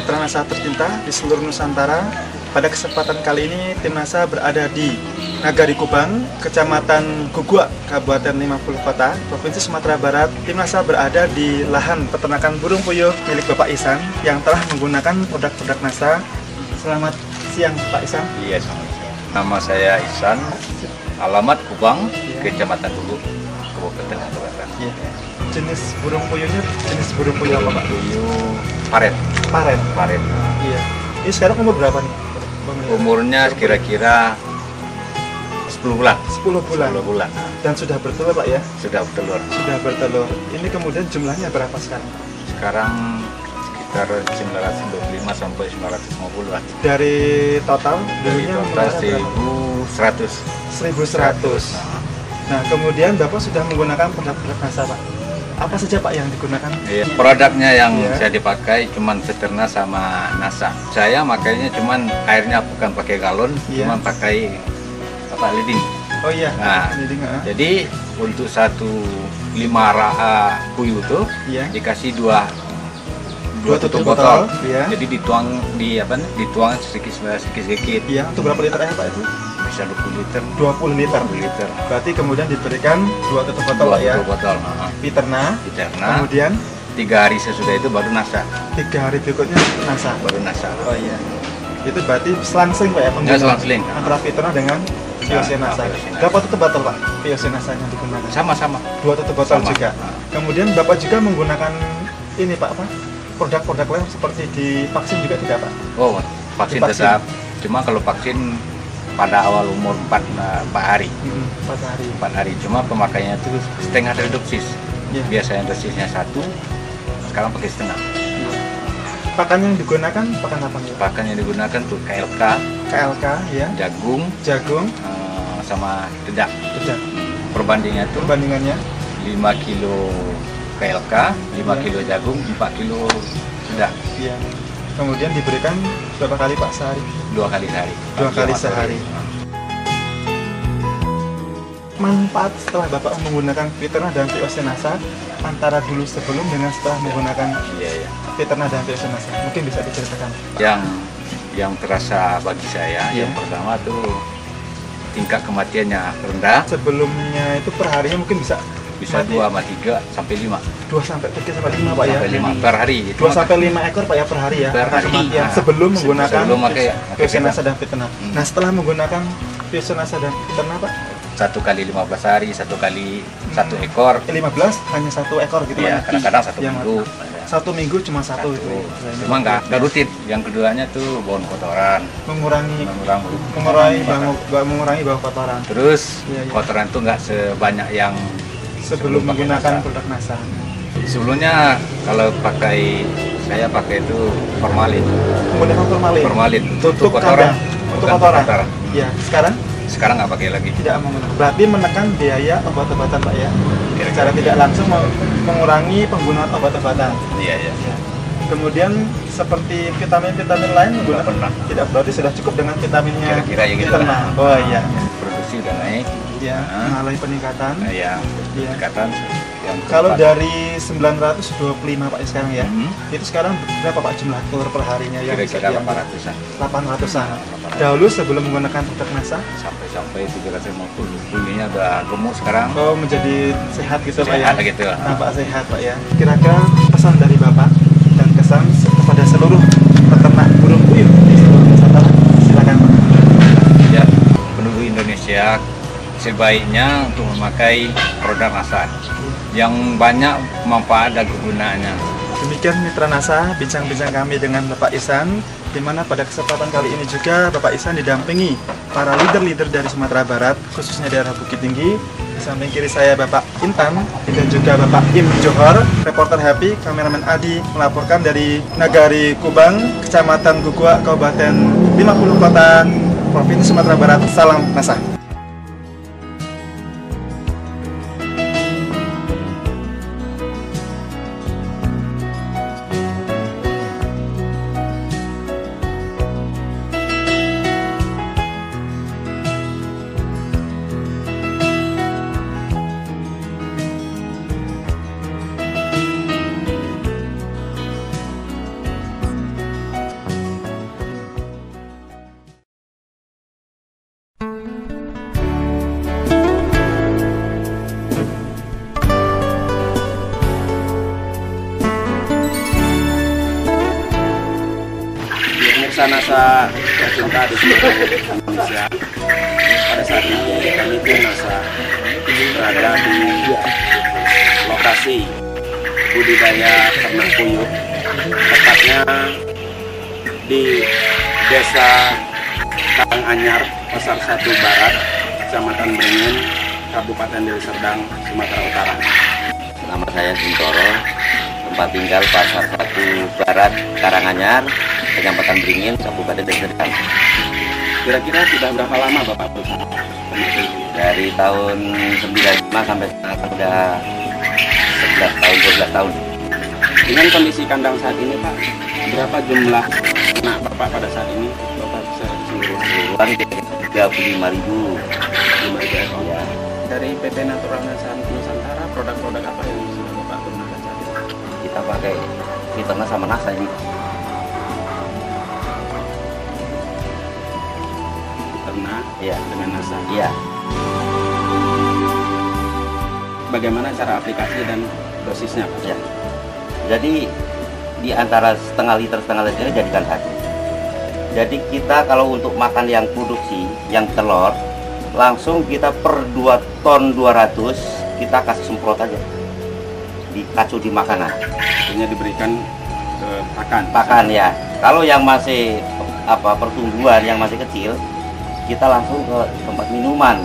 mitra NASA tercinta di seluruh Nusantara. Pada kesempatan kali ini tim NASA berada di Nagari Kubang, Kecamatan Gugua, Kabupaten 50 Kota, Provinsi Sumatera Barat. Tim NASA berada di lahan peternakan burung puyuh milik Bapak Ihsan yang telah menggunakan produk-produk NASA. Selamat siang Pak Ihsan. Iya, selamat siang. Nama saya Ihsan, alamat Kubang, Kecamatan Gugua, Kabupaten 50 Kota. Ya. Jenis burung puyuhnya jenis burung puyuh apa Pak? Puyuh paret. Paret. Iya. Ini sekarang umur berapa nih? Umurnya kira-kira 10 bulan. 10 bulan. 10 bulan. Dan sudah bertelur Pak ya? Sudah bertelur. Sudah bertelur. Ini kemudian jumlahnya berapa sekarang? Sekarang sekitar 925 sampai 950 lah. Dari total? Dari dulunya total berapa? 1100. 1100. Nah, kemudian Bapak sudah menggunakan produk-produk NASA Pak. Apa saja Pak yang digunakan? Iya, produknya yang Iya. saya dipakai cuman Veterna sama NASA. Saya makanya cuman airnya bukan pakai galon, Iya. cuman pakai leading. Oh iya. Nah, jadi untuk satu 5 puyuh tuh Iya. dikasih dua Dua tutup tutup botol. botol, iya. Jadi dituang sedikit. Iya, untuk berapa liter air Pak itu? Bisa 20 liter. 20 liter. 20 liter. Berarti kemudian diberikan 2 tutup botol Pak ya. Tutup botol. Piterna. Diterna. Kemudian 3 hari sesudah itu baru NASA. 3 hari berikutnya NASA. Baru NASA. Oh iya. Itu berarti selang-seling Pak ya Ya, penggunaan selang-seling. antara Piterna dengan Piosenasa. Piosenasa. Berapa tutup botol Pak Piosenasa yang digunakan? Sama-sama. 2 tutup botol Sama. juga. Kemudian Bapak juga menggunakan ini Pak apa? Produk-produk lain seperti di vaksin juga tidak Pak? Oh, vaksin Divaksin. tetap. Cuma kalau vaksin pada awal umur 4 hari. 4 hari. 4 hari. Cuma pemakaiannya itu setengah dari dosis. Iya. Biasanya dosisnya 1, sekarang pakai setengah. Pakan yang digunakan pakan apa nih? Pakan yang digunakan tuh KLK, KLK ya, jagung, jagung, sama dedak. dedak. Perbandingannya tuh Perbandingannya 5 kilo KLK, 5 Iya. kilo jagung, 4 kilo dedak. ya. Kemudian diberikan berapa kali Pak sehari? 2 kali sehari. 2 Pagi kali sama sore. sehari. Manfaat setelah Bapak menggunakan Piterna dan Piosenasa antara dulu sebelum dengan setelah menggunakan Iya. Piterna dan Piosenasa, mungkin bisa diceritakan? Yang terasa bagi saya, Iya. yang pertama tuh tingkat kematiannya rendah, Sebelumnya itu per harinya mungkin bisa bisa mati 2 sama 3 sampai 5. 2 sampai 3 sampai 5 Pak ya. Sampai 5 per hari. 2 sampai 5 ekor Pak ya per hari ya. Per angka hari. kematian Nah, sebelum menggunakan sebelum pakai Piosenasa dan Piterna. Hmm. Nah, setelah menggunakan Piosenasa dan Piterna Pak, 1 kali 15 hari, 1 kali 1 ekor. 15 hanya 1 ekor gitu Ya, Pak. kadang-kadang 1 Yang minggu. 1 minggu cuma 1 Satu. itu. Cuma nggak rutin. Yang keduanya tuh bau kotoran, mengurangi mengurangi. bau kotoran Terus Iya, iya. kotoran tuh nggak sebanyak yang sebelum pakai menggunakan NASA. produk NASA. Sebelumnya kalau saya pakai itu formalin. Menggunakan formalin. Untuk kandang, kotoran. untuk Bukan kotoran. Iya, Sekarang nggak pakai lagi. tidak menggunakan. Berarti menekan biaya obat-obatan Pak ya. Kira-kira. Secara tidak langsung mengurangi penggunaan obat-obatan. Iya. Ya. Kemudian seperti vitamin-vitamin lain menggunakan pernah. tidak, berarti sudah cukup dengan vitaminnya Kira-kira ya gitu Piterna. lah. Oh iya. Produksi udah naik. Ya, Nah. mengalami peningkatan. Ya, Iya. peningkatan yang Kalau keempat. dari 925 Pak ya sekarang ya, itu sekarang berapa Pak jumlah telur per harinya yang bisa kira-kira diambil? 800-an 800-an. Dahulu sebelum menggunakan produk NASA, sampai 350. Bulunya udah gemuk sekarang. oh menjadi sehat gitu Pak ya? Sehat gitu. Nampak sehat Pak ya. Kira-kira pesan dari Bapak dan kesan kepada seluruh peternak burung puyuh di seluruh Nusantara, silakan Pak. Ya, penduduk Indonesia sebaiknya untuk memakai produk NASA yang banyak manfaat dan kegunaannya. Demikian Mitra NASA, bincang-bincang kami dengan Bapak Ihsan, di mana pada kesempatan kali ini juga Bapak Ihsan didampingi para leader-leader dari Sumatera Barat, khususnya daerah Bukit Tinggi. Di samping kiri saya Bapak Intan, dan juga Bapak Im Johor, reporter Happy, kameramen Adi, melaporkan dari Nagari Kubang, Kecamatan Gugua, Kabupaten 50 Kota, Provinsi Sumatera Barat. Salam NASA. nasa tercinta di seluruh Indonesia. Pada saat ini kami tim NASA berada di lokasi budidaya ternak puyuh, tepatnya di Desa Karanganyar, Pasar 1 Barat, Kecamatan Beringin, Kabupaten Deli Serdang, Sumatera Utara. Nama saya Guntoro, tempat tinggal Pasar 1 Barat, Karanganyar, Kecamatan Beringin, Kabupaten Deli Serdang. Kira-kira sudah berapa lama Bapak berusaha ternak puyuh? Dari tahun 95 sampai sekarang sudah 11 tahun, 12 tahun. Dengan kondisi kandang saat ini Pak, berapa jumlah ternak Bapak pada saat ini? Bapak bisa Keseluruhan 35.000. 5.000 ekor. Ya. Dari PT Natural Nusantara, produk-produk apa yang sudah Bapak gunakan saat ini? Kita pakai Fiterna sama NASA ini. Ternak Iya. dengan NASA. Iya. Bagaimana cara aplikasi dan dosisnya Pak? Ya. Jadi di antara setengah liter ini jadikan satu. Jadi kita kalau untuk makan yang produksi, yang telur, langsung kita per 2 ton 200 kita kasih semprot aja. Dikacu di makanan. Artinya diberikan ke Pakan ya. Kalau yang masih pertumbuhan yang masih kecil, kita langsung ke tempat minuman.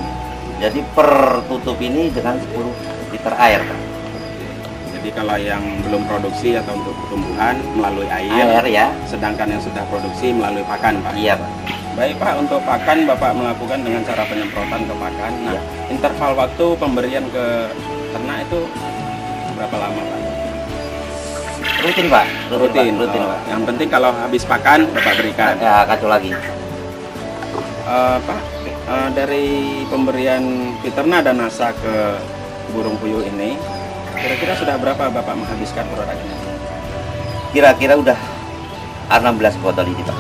Jadi per tutup ini dengan 10 liter air. Jadi kalau yang belum produksi atau untuk pertumbuhan melalui air Ya. sedangkan yang sudah produksi melalui pakan Pak. Iya, Pak. Baik Pak, untuk pakan Bapak melakukan dengan cara penyemprotan ke pakan. Nah, Iya. interval waktu pemberian ke ternak itu berapa lama Pak? Rutin, Pak. Rutin, Pak. Yang penting kalau habis pakan Bapak berikan. Ya, kacau lagi. Pak, dari pemberian Fiterna dan NASA ke burung puyuh ini, kira-kira sudah berapa Bapak menghabiskan produk ini? Kira-kira udah 16 botol ini, Pak.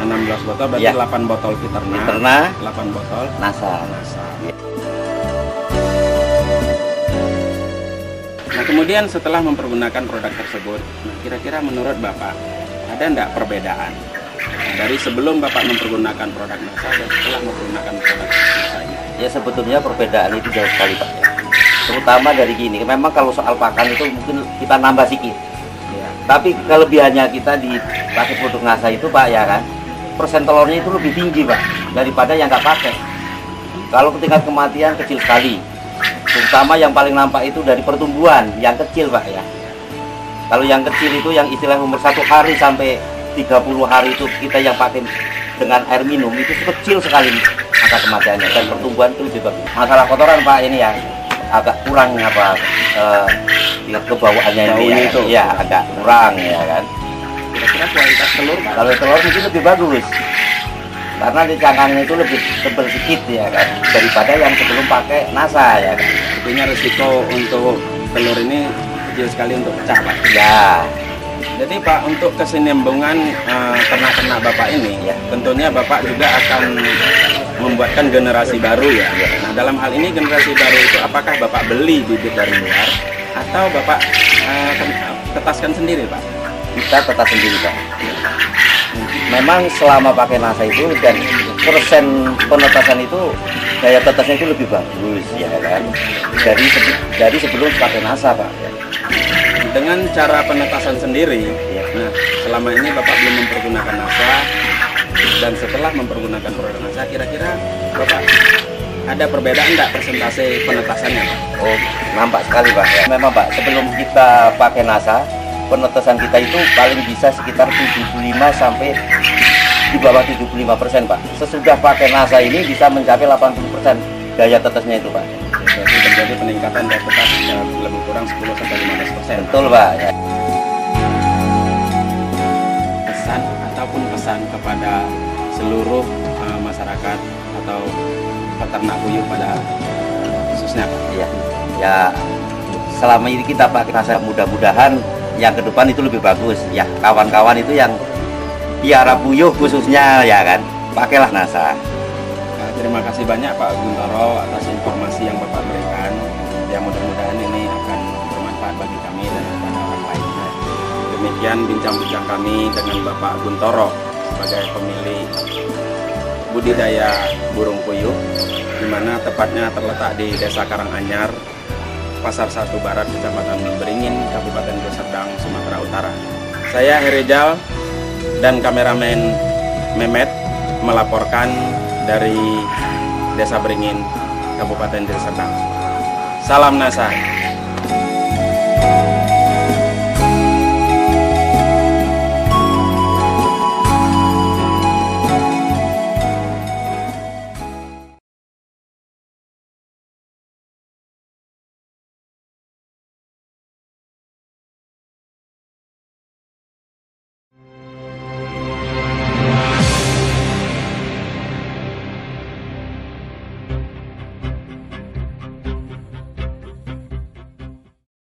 16 botol, berarti Ya. 8 botol Fiterna, Fiterna, 8 botol NASA. NASA. Ya. Nah, kemudian setelah mempergunakan produk tersebut, nah, kira-kira menurut Bapak, ada enggak perbedaan dari sebelum Bapak mempergunakan produk NASA dan setelah mempergunakan produk NASA ini? Ya, sebetulnya perbedaan itu jauh sekali, Pak. Terutama dari gini, memang kalau soal pakan itu mungkin kita nambah sedikit. Ya. Tapi kelebihannya kita di pakai produk NASA itu, Pak, ya kan, persen telurnya itu lebih tinggi, Pak, daripada yang nggak pakai. Kalau tingkat kematian kecil sekali, terutama yang paling nampak itu dari pertumbuhan yang kecil, Pak, ya. Kalau yang kecil itu yang istilah umur 1 hari sampai 30 hari itu kita yang pakai dengan air minum itu kecil sekali angka kematiannya dan pertumbuhan itu lebih bagus. Masalah kotoran, Pak, ini ya agak kurang kebawaannya ini ya, itu. Ya agak kurang ya kan. Kira-kira kualitas telur Pak? Kalau telur mungkin lebih bagus karena di cangkangnya itu lebih tebal sedikit ya kan daripada yang sebelum pakai NASA ya kan. Artinya risiko untuk telur ini kecil sekali untuk pecah Pak. Ya. Jadi Pak, untuk kesinambungan ternak-ternak Bapak ini, Ya. tentunya Bapak juga akan membuatkan generasi baru ya. Nah, dalam hal ini generasi baru itu apakah Bapak beli bibit dari luar atau Bapak tetaskan sendiri Pak? Kita tetas sendiri, Pak. Memang selama pakai NASA itu dan persen penetasan itu daya tetasnya itu lebih bagus ya kan dari sebelum pakai NASA, Pak. Ya. Dengan cara penetasan sendiri, Ya. nah selama ini Bapak belum mempergunakan NASA dan setelah mempergunakan produk NASA, kira-kira Bapak ada perbedaan enggak persentase penetasannya Pak? Oh, nampak sekali, Pak. Ya. Memang, Pak, sebelum kita pakai NASA, penetasan kita itu paling bisa sekitar 75 sampai di bawah 75%, Pak. Sesudah pakai NASA ini bisa mencapai 80% daya tetasnya itu, Pak. Jadi terjadi peningkatan daya tetas lebih kurang 10-15%. Betul, Pak. Ya. Pesan ataupun pesan kepada seluruh masyarakat atau peternak puyuh pada khususnya Pak. Ya, ya selama ini kita pakai NASA, mudah-mudahan yang ke depan itu lebih bagus. Ya, kawan-kawan itu yang piara puyuh khususnya ya kan, pakailah NASA. Nah, terima kasih banyak Pak Guntoro atas informasi yang Bapak berikan. Yang mudah-mudahan ini akan bermanfaat bagi kami dan kepada orang lainnya. Demikian bincang-bincang kami dengan Bapak Guntoro sebagai pemilik budidaya burung puyuh, di mana tepatnya terletak di Desa Karanganyar, Pasar 1 Barat, Kecamatan Beringin, Kabupaten Deli Serdang, Sumatera Utara. Saya Herijal dan kameramen Mehmet melaporkan dari Desa Beringin, Kabupaten Deli Serdang. Salam NASA.